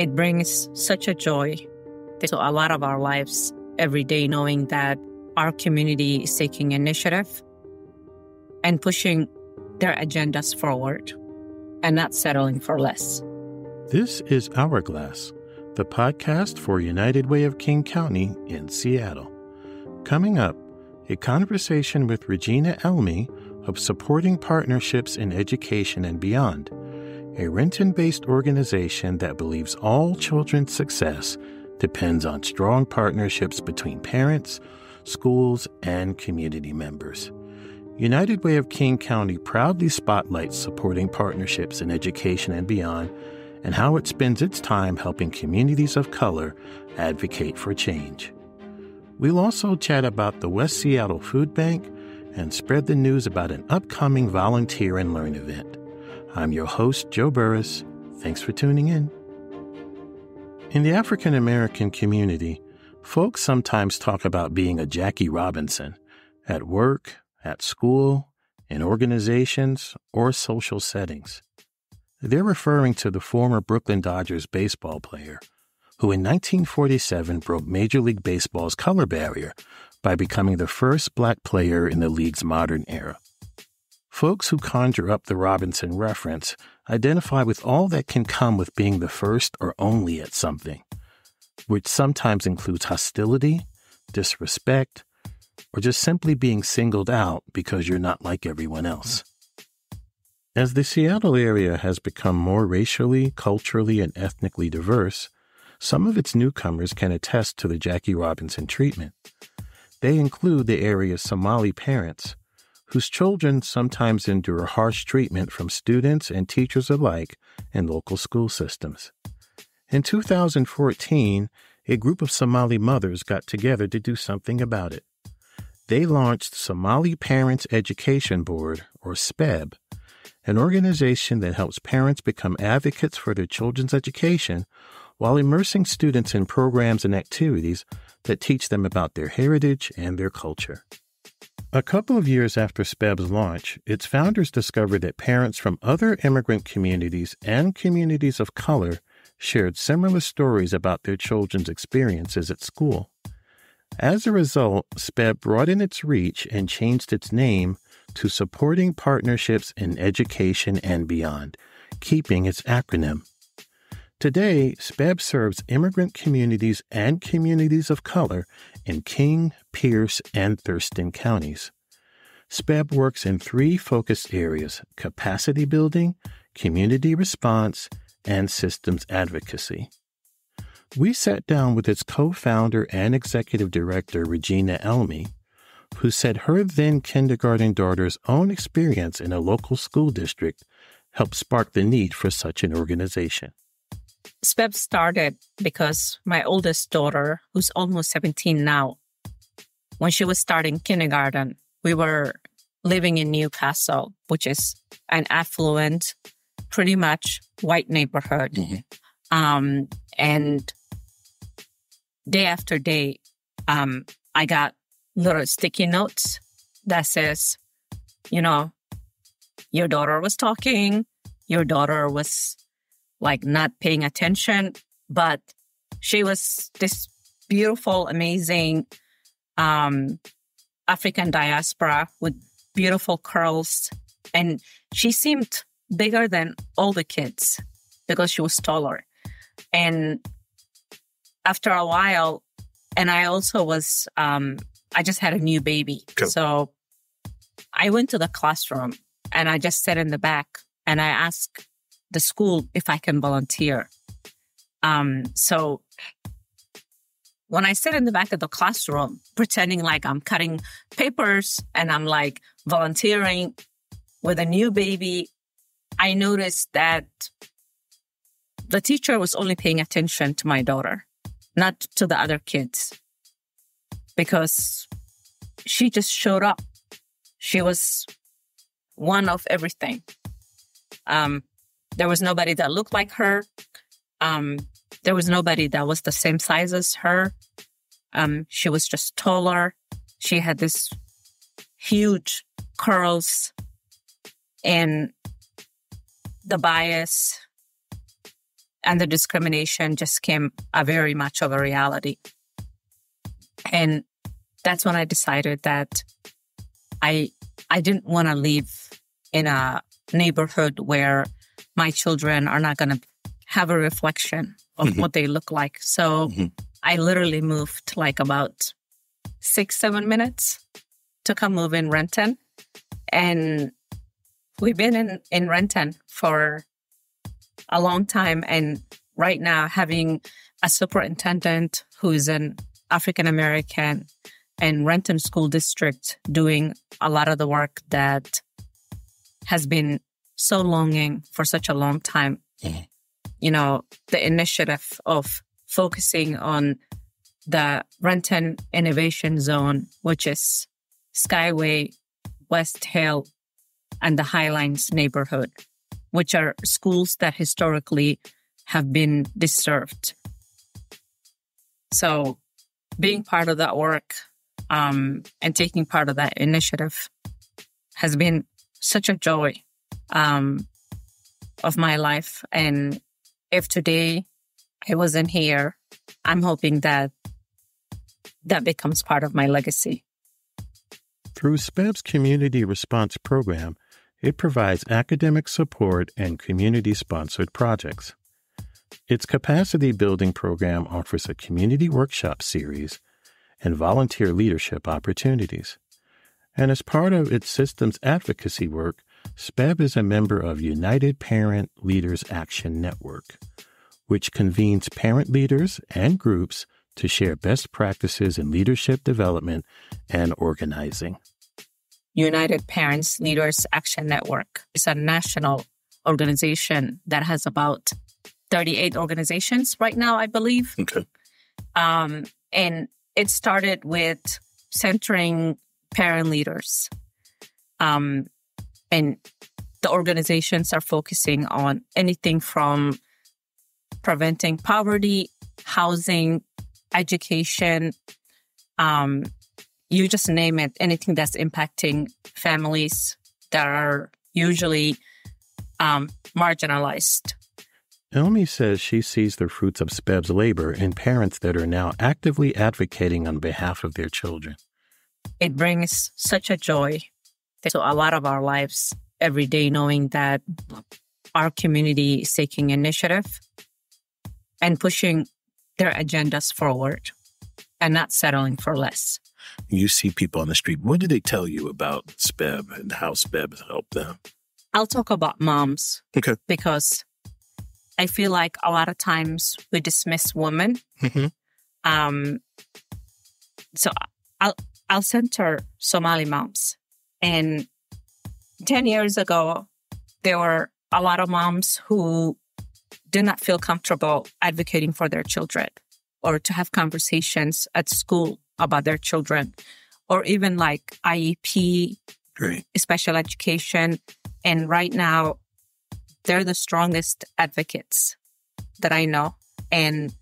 It brings such a joy to a lot of our lives every day, knowing that our community is taking initiative and pushing their agendas forward and not settling for less. This is Hourglass, the podcast for United Way of King County in Seattle. Coming up, a conversation with Regina Elmi of Supporting Partnerships in Education and Beyond, a Renton-based organization that believes all children's success depends on strong partnerships between parents, schools, and community members. United Way of King County proudly spotlights supporting partnerships in education and beyond, and how it spends its time helping communities of color advocate for change. We'll also chat about the West Seattle Food Bank and spread the news about an upcoming Volunteer and Learn event. I'm your host, Joe Burris. Thanks for tuning in. In the African American community, folks sometimes talk about being a Jackie Robinson at work, at school, in organizations, or social settings. They're referring to the former Brooklyn Dodgers baseball player who in 1947 broke Major League Baseball's color barrier by becoming the first black player in the league's modern era. Folks who conjure up the Robinson reference identify with all that can come with being the first or only at something, which sometimes includes hostility, disrespect, or just simply being singled out because you're not like everyone else. As the Seattle area has become more racially, culturally, and ethnically diverse, some of its newcomers can attest to the Jackie Robinson treatment. They include the area's Somali parents, whose children sometimes endure harsh treatment from students and teachers alike in local school systems. In 2014, a group of Somali mothers got together to do something about it. They launched Somali Parents Education Board, or SPEB, an organization that helps parents become advocates for their children's education while immersing students in programs and activities that teach them about their heritage and their culture. A couple of years after SPEB's launch, its founders discovered that parents from other immigrant communities and communities of color shared similar stories about their children's experiences at school. As a result, SPEB broadened its reach and changed its name to Supporting Partnerships in Education and Beyond, keeping its acronym. Today, SPEB serves immigrant communities and communities of color in King, Pierce, and Thurston counties. SPEB works in three focused areas: capacity building, community response, and systems advocacy. We sat down with its co-founder and executive director, Regina Elmi, who said her then kindergarten daughter's own experience in a local school district helped spark the need for such an organization. SPEB started because my oldest daughter, who's almost 17 now, when she was starting kindergarten, we were living in New Castle, which is an affluent, pretty much white neighborhood. Mm-hmm. And day after day, I got little sticky notes that says, your daughter was talking, your daughter was not paying attention, but she was this beautiful, amazing African diaspora with beautiful curls. And she seemed bigger than all the kids because she was taller. And after a while, and I also was, I just had a new baby. Cool. So I went to the classroom and I just sat in the back and I asked the school if I can volunteer. So when I sit in the back of the classroom, pretending like I'm cutting papers and I'm volunteering with a new baby, I noticed that the teacher was only paying attention to my daughter, not to the other kids, because she just showed up. She was one of everything. There was nobody that looked like her. There was nobody that was the same size as her. She was just taller. She had this huge curls and the bias and the discrimination just came a very much of a reality. And that's when I decided that I didn't want to live in a neighborhood where my children are not going to have a reflection of what they look like. So I literally moved like about 6-7 minutes to come move in Renton. And we've been in Renton for a long time. And right now, having a superintendent who's an African-American and Renton School District doing a lot of the work that has been so longing for such a long time. You know, the initiative of focusing on the Renton Innovation Zone, which is Skyway, West Hill, and the Highlines neighborhood, which are schools that historically have been disturbed. So being part of that work and taking part of that initiative has been such a joy of my life. And if today I wasn't here, I'm hoping that that becomes part of my legacy. Through SPEB's Community Response Program, it provides academic support and community-sponsored projects. Its capacity-building program offers a community workshop series and volunteer leadership opportunities. And as part of its systems advocacy work, SPEB is a member of United Parent Leaders Action Network, which convenes parent leaders and groups to share best practices in leadership development and organizing. United Parents Leaders Action Network is a national organization that has about 38 organizations right now, I believe. Okay. And it started with centering parent leaders. And the organizations are focusing on anything from preventing poverty, housing, education, you just name it, anything that's impacting families that are usually marginalized. Elmi says she sees the fruits of SPEB's labor in parents that are now actively advocating on behalf of their children. It brings such a joy to a lot of our lives every day, knowing that our community is taking initiative and pushing their agendas forward and not settling for less. You see people on the street. What do they tell you about SPEB and how SPEB has helped them? I'll talk about moms. Okay. Because I feel like a lot of times we dismiss women. So I'll center Somali moms. And 10 years ago, there were a lot of moms who did not feel comfortable advocating for their children or to have conversations at school about their children, or even like IEP, Great. special education. And right now, they're the strongest advocates that I know. And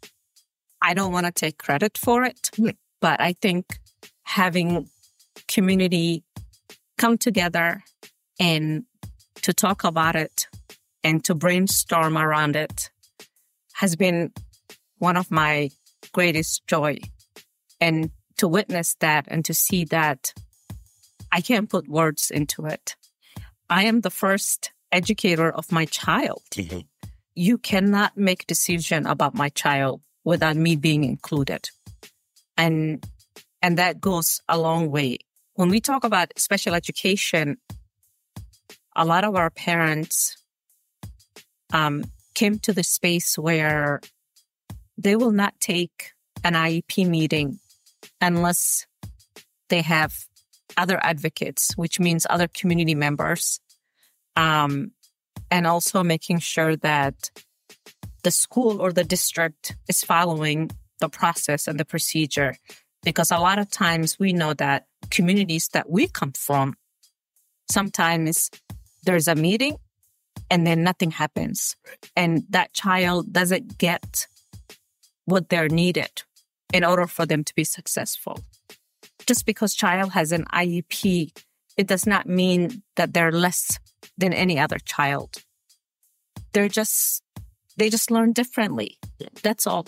I don't want to take credit for it, but I think having community come together and to talk about it and to brainstorm around it has been one of my greatest joy. And to witness that and to see that, I can't put words into it. I am the first educator of my child. You cannot make a decision about my child without me being included. And that goes a long way. When we talk about special education, a lot of our parents came to the space where they will not take an IEP meeting unless they have other advocates, which means other community members, and also making sure that the school or the district is following the process and the procedure. Because a lot of times we know that communities that we come from, sometimes there's a meeting and then nothing happens. And that child doesn't get what they're needed in order for them to be successful. Just because child has an IEP, it does not mean that they're less than any other child. They're just They just learn differently. That's all.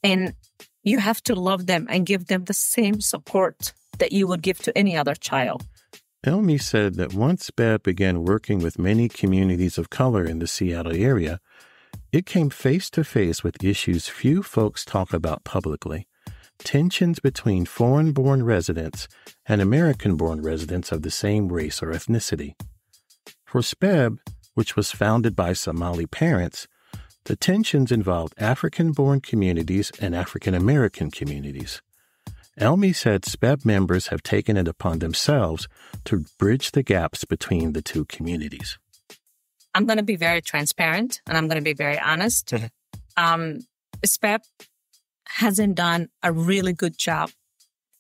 And you have to love them and give them the same support that you would give to any other child. Elmi said that once SPEB began working with many communities of color in the Seattle area, it came face to face with issues few folks talk about publicly: tensions between foreign-born residents and American-born residents of the same race or ethnicity. For SPEB, which was founded by Somali parents, the tensions involved African-born communities and African-American communities. Elmi said SPEB members have taken it upon themselves to bridge the gaps between the two communities. I'm going to be very transparent and I'm going to be very honest. SPEB hasn't done a really good job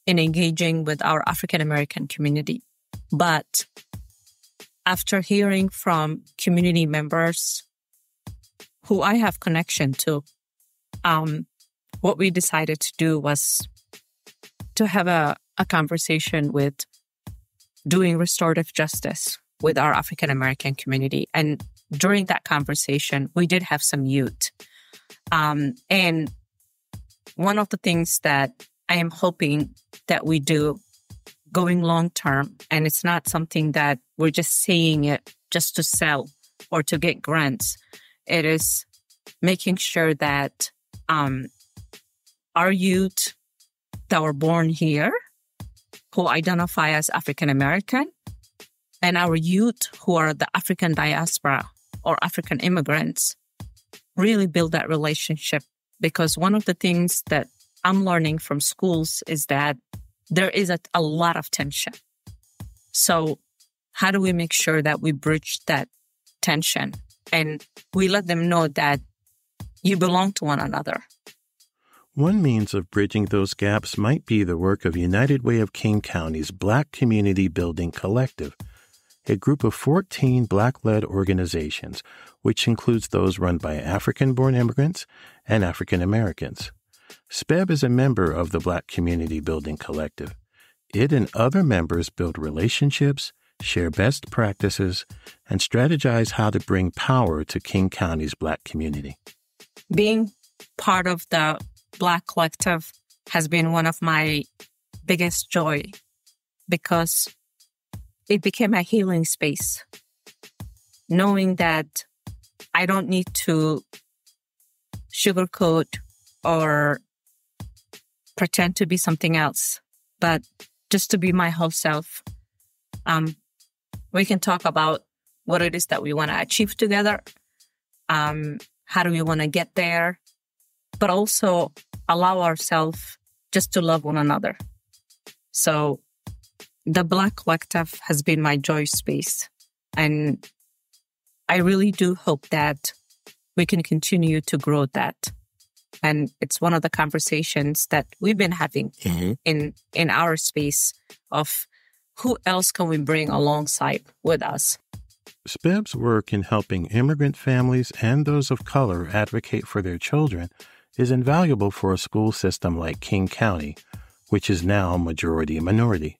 in engaging with our African-American community. But after hearing from community members who I have connection to, what we decided to do was to have a conversation with doing restorative justice with our African-American community. And during that conversation, we did have some youth. And one of the things that I am hoping that we do going long term, and it's not something that we're just saying it just to sell or to get grants, it is making sure that our youth that were born here, who identify as African American, and our youth who are the African diaspora or African immigrants, really build that relationship. Because one of the things that I'm learning from schools is that there is a lot of tension. So how do we make sure that we bridge that tension and we let them know that you belong to one another? One means of bridging those gaps might be the work of United Way of King County's Black Community Building Collective, a group of 14 Black-led organizations, which includes those run by African-born immigrants and African Americans. SPEB is a member of the Black Community Building Collective. It and other members build relationships, share best practices, and strategize how to bring power to King County's Black community. Being part of the Black Collective has been one of my biggest joy because it became a healing space. Knowing that I don't need to sugarcoat or pretend to be something else, but just to be my whole self. We can talk about what it is that we want to achieve together. How do we want to get there? But also allow ourselves just to love one another. So the Black Collective has been my joy space. And I really do hope that we can continue to grow that. And it's one of the conversations that we've been having in our space of who else can we bring alongside with us. SPEB's work in helping immigrant families and those of color advocate for their children is invaluable for a school system like King County, which is now majority minority.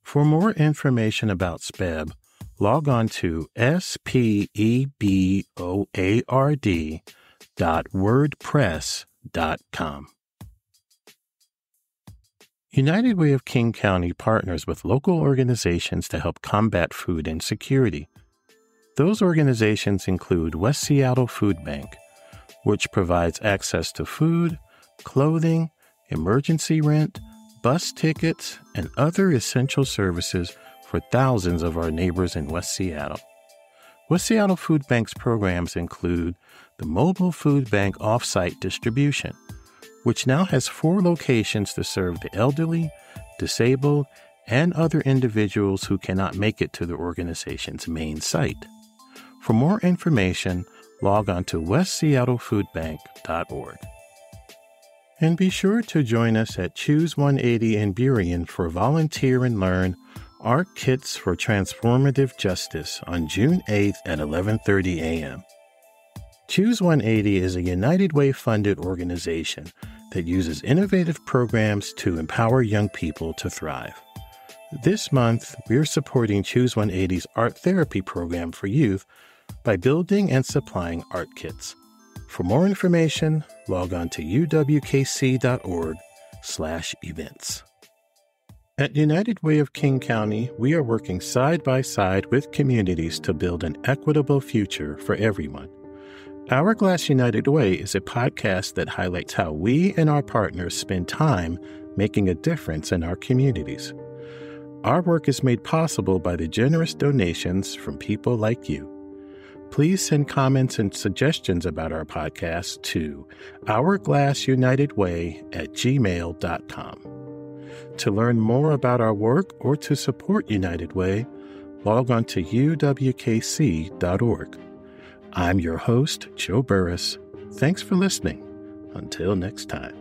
For more information about SPEB, log on to speboard.wordpress.com. United Way of King County partners with local organizations to help combat food insecurity. Those organizations include West Seattle Food Bank, which provides access to food, clothing, emergency rent, bus tickets, and other essential services for thousands of our neighbors in West Seattle. West Seattle Food Bank's programs include the Mobile Food Bank Off-Site Distribution, which now has 4 locations to serve the elderly, disabled, and other individuals who cannot make it to the organization's main site. For more information, log on to westseattlefoodbank.org. And be sure to join us at Choose 180 in Burien for Volunteer and Learn Art Kits for Transformative Justice on June 8th at 11:30 a.m. Choose 180 is a United Way-funded organization that uses innovative programs to empower young people to thrive. This month, we're supporting Choose 180's art therapy program for youth, by building and supplying art kits. For more information, log on to uwkc.org/events. At United Way of King County, we are working side by side with communities to build an equitable future for everyone. Hourglass United Way is a podcast that highlights how we and our partners spend time making a difference in our communities. Our work is made possible by the generous donations from people like you. Please send comments and suggestions about our podcast to hourglassunitedway@gmail.com. To learn more about our work or to support United Way, log on to uwkc.org. I'm your host, Joe Burris. Thanks for listening. Until next time.